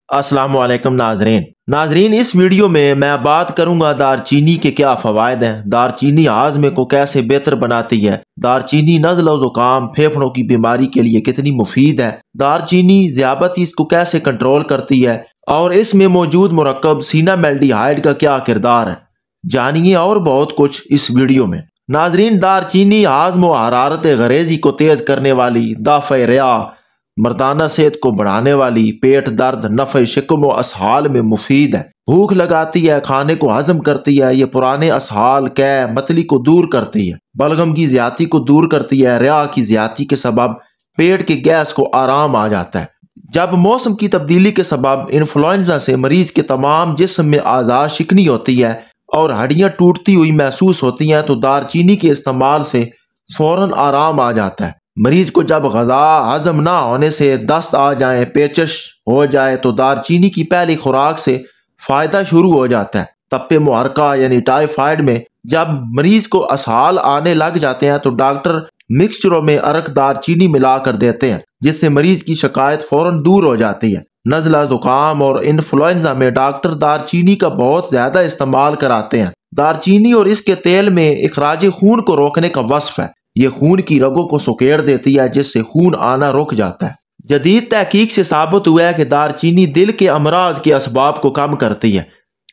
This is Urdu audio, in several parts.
السلام علیکم ناظرین اس ویڈیو میں بات کروں گا دار چینی کے کیا فوائد ہیں، دار چینی ہاضمے کو کیسے بہتر بناتی ہے، دار چینی نزلہ و زکام پھیپھڑوں کی بیماری کے لیے کتنی مفید ہے، دار چینی ذیابیطس کو کیسے کنٹرول کرتی ہے اور اس میں موجود مرکب سینامالڈیہائیڈ کا کیا کردار ہے، جانیے اور بہت کچھ اس ویڈیو میں۔ ناظرین، دار چینی ہاضم و حرارت غریزی کو تیز کرنے والی، دافع ریا، مردانہ صحت کو بڑھانے والی، پیٹ درد، نفع شکم و اسہال میں مفید ہے، بھوک لگاتی ہے، کھانے کو ہضم کرتی ہے، یہ پرانے اسہال، قے، متلی کو دور کرتی ہے، بلغم کی زیادتی کو دور کرتی ہے، ریا کی زیادتی کے سبب پیٹ کی گیس کو آرام آ جاتا ہے۔ جب موسم کی تبدیلی کے سبب انفلوئنزا سے مریض کے تمام جسم میں اعضاء شکنی ہوتی ہے اور ہڈیاں ٹوٹتی ہوئی محسوس ہوتی ہیں تو دار چینی کے استعمال سے فوراً آرام آ جاتا ہے۔ مریض کو جب غذا ہضم نہ ہونے سے دست آ جائیں، پیچش ہو جائے تو دار چینی کی پہلی خوراک سے فائدہ شروع ہو جاتا ہے۔ تپے محرکہ یعنی ٹائیفائڈ میں جب مریض کو اسہال آنے لگ جاتے ہیں تو ڈاکٹر مکسچروں میں ارک دار چینی ملا کر دیتے ہیں، جس سے مریض کی شکایت فوراً دور ہو جاتی ہے۔ نزلہ زکام اور انفلوئنزا میں ڈاکٹر دار چینی کا بہت زیادہ استعمال کراتے ہیں۔ دار چینی اور اس کے تیل میں اخراج خون کو روکنے کا وصف ہے، یہ خون کی رگوں کو سکیڑ دیتی ہے جس سے خون آنا رک جاتا ہے۔ جدید تحقیق سے ثابت ہوا ہے کہ دار چینی دل کے امراض کے اسباب کو کم کرتی ہے۔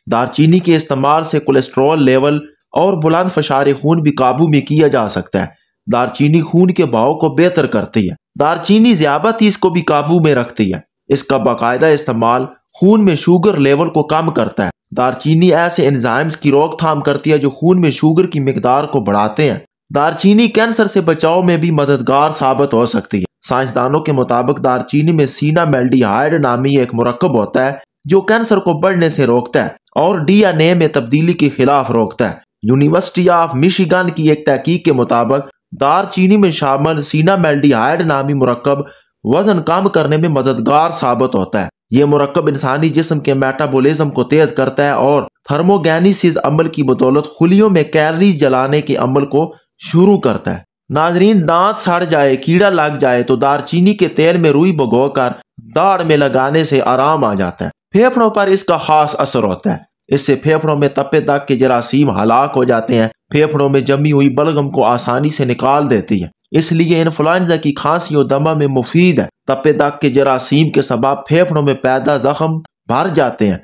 دار چینی کے استعمال سے کولیسٹرول لیول اور بلند فشار خون بھی قابو میں کیا جا سکتا ہے۔ دار چینی خون کے بہاؤ کو بہتر کرتی ہے۔ دار چینی ذیابیطس کو بھی قابو میں رکھتی ہے۔ اس کا باقاعدہ استعمال خون میں شوگر لیول کو کم کرتا ہے۔ دار چینی ایسے انزائمز کی روک تھام کرتی ہے جو خون میں شوگر کی مقدار کو بڑھاتے ہیں۔ دار چینی کینسر سے بچاؤ میں بھی مددگار ثابت ہو سکتی ہے۔ سائنسدانوں کے مطابق دار چینی میں سینامالڈیہائیڈ نامی ایک مرکب ہوتا ہے جو کینسر کو بڑھنے سے روکتا ہے اور ڈی این اے میں تبدیلی کے خلاف روکتا ہے۔ یونیورسٹی آف مشیگن کی ایک تحقیق کے مطابق دار چینی میں شامل سینامالڈیہائیڈ نامی مرکب وزن کم کرنے میں مددگار ثابت ہوتا ہے۔ یہ مرکب انسانی جسم کے میٹابولزم کو تیز کرتا ہے اور تھرموگینیسس عمل کی بدولت خلیوں میں کیلریز جلانے کے عمل کو شروع کرتا ہے۔ ناظرین، دانت سڑ جائے، کیڑا لگ جائے تو دار چینی کے تیل میں روئی بھگو کر داڑھ میں لگانے سے آرام آ جاتا ہے۔ پھیپھڑوں پر اس کا خاص اثر ہوتا ہے، اس سے پھیپھڑوں میں تپے دق کے جراثیم ہلاک ہو جاتے ہیں، پھیپھڑوں میں جمی ہوئی بلغم کو آسانی سے نکال دیتی ہے، اس لیے انفلوئنزا کی کھانسی و دمہ میں مفید ہے۔ تپے دق کے جراثیم کے سبب پھیپھڑوں میں پیدا زخم بھر جاتے ہیں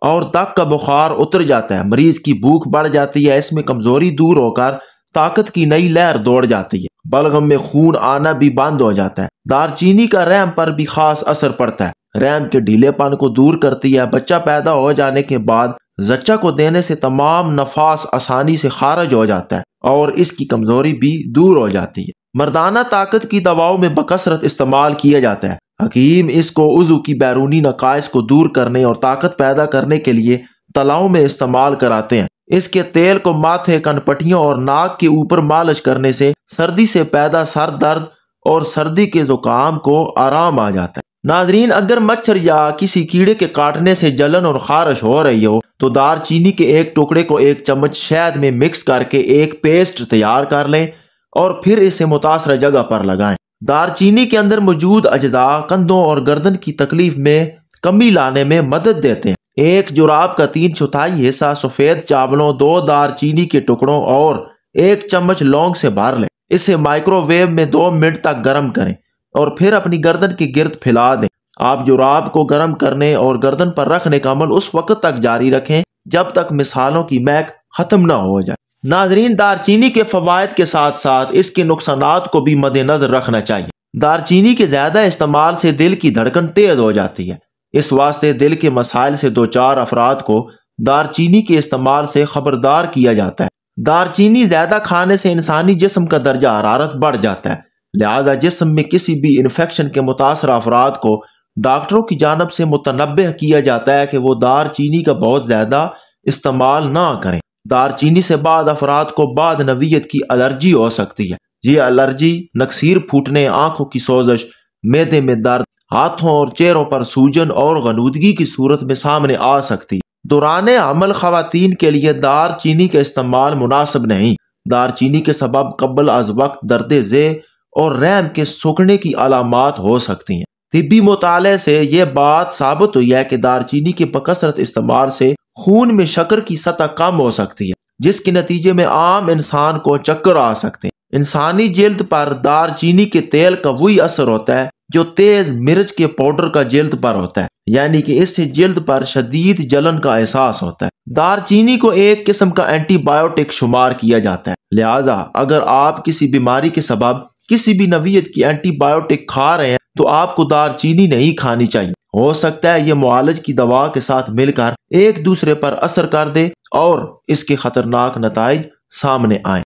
اور دق کا بخار اتر جاتا ہے، مریض کی بھوک بڑھ جاتی ہے، اس میں کمزوری دور ہو کر طاقت کی نئی لہر دوڑ جاتی ہے، بلغم میں خون آنا بھی بند ہو جاتا ہے۔ دار چینی کا رحم پر بھی خاص اثر پڑتا ہے، رحم کے ڈھیلے پن کو دور کرتی ہے۔ بچہ پیدا ہو جانے کے بعد زچہ کو دینے سے تمام نفاس آسانی سے خارج ہو جاتا ہے اور اس کی کمزوری بھی دور ہو جاتی ہے۔ مردانہ طاقت کی دواؤں میں بکثرت استعمال کیا جاتا ہے۔ حکیم اس کو عضو کی بیرونی نقائص کو دور کرنے اور طاقت پیدا کرنے کے لیے تلاؤں میں استعمال کراتے ہیں۔ اس کے تیل کو ماتھے، کن پٹیوں اور ناک کے اوپر مالش کرنے سے سردی سے پیدا سر درد اور سردی کے زکام کو آرام آ جاتا ہے۔ ناظرین، اگر مچھر یا کسی کیڑے کے کاٹنے سے جلن اور خارش ہو رہی ہو تو دار چینی کے ایک ٹکڑے کو ایک چمچ شہد میں مکس کر کے ایک پیسٹ تیار کر لیں اور پھر اسے متاثرہ جگہ پر لگائیں۔ دار چینی کے اندر موجود اجزاء کندھوں اور گردن کی تکلیف میں کمی لانے میں مدد دیتے ہیں۔ ایک جراب کا 3/4 حصہ سفید چاولوں، 2 دار چینی کے ٹکڑوں اور 1 چمچ لونگ سے بھر لیں۔ اسے مائکرو ویو میں 2 منٹ تک گرم کریں اور پھر اپنی گردن کے گرد پھیلا دیں۔ آپ جراب کو گرم کرنے اور گردن پر رکھنے کا عمل اس وقت تک جاری رکھیں جب تک مثالوں کی مہک ختم نہ ہو جائے۔ ناظرین، دار چینی کے فوائد کے ساتھ ساتھ اس کے نقصانات کو بھی مد نظر رکھنا چاہیے۔ دار چینی کے زیادہ استعمال سے دل کی دھڑکن تیز ہو جاتی ہے، اس واسطے دل کے مسائل سے دوچار افراد کو دار چینی کے استعمال سے خبردار کیا جاتا ہے۔ دار چینی زیادہ کھانے سے انسانی جسم کا درجہ حرارت بڑھ جاتا ہے، لہذا جسم میں کسی بھی انفیکشن کے متاثرہ افراد کو ڈاکٹروں کی جانب سے متنبہ کیا جاتا ہے کہ وہ دار چینی کا بہت زیادہ استعمال نہ کریں۔ دار چینی سے بعض افراد کو بعد نوعیت کی الرجی ہو سکتی ہے۔ یہ الرجی نکسیر پھوٹنے، آنکھوں کی سوزش، معدے میں درد، ہاتھوں اور چہروں پر سوجن اور غنودگی کی صورت میں سامنے آ سکتی ہے۔ دوران حمل خواتین کے لیے دار چینی کا استعمال مناسب نہیں۔ دار چینی کے سبب قبل از وقت درد ذیل اور رحم کے سوکھنے کی علامات ہو سکتی ہیں۔ طبی مطالعے سے یہ بات ثابت ہوئی ہے کہ دار چینی کے بکثرت استعمال سے خون میں شکر کی سطح کم ہو سکتی ہے، جس کے نتیجے میں عام انسان کو چکر آ سکتے ہیں۔ انسانی جلد پر دار چینی کے تیل کا وہی اثر ہوتا ہے جو تیز مرچ کے پاؤڈر کا جلد پر ہوتا ہے، یعنی کہ اس سے جلد پر شدید جلن کا احساس ہوتا ہے۔ دار چینی کو ایک قسم کا اینٹی بائیوٹک شمار کیا جاتا ہے، لہٰذا اگر آپ کسی بیماری کے سبب کسی بھی نوعیت کی اینٹی بائیوٹک کھا رہے ہیں تو آپ کو دار چینی نہیں کھانی چاہیے۔ ہو سکتا ہے یہ معالج کی دوا کے ساتھ مل کر ایک دوسرے پر اثر کر دے اور اس کے خطرناک نتائج سامنے آئیں۔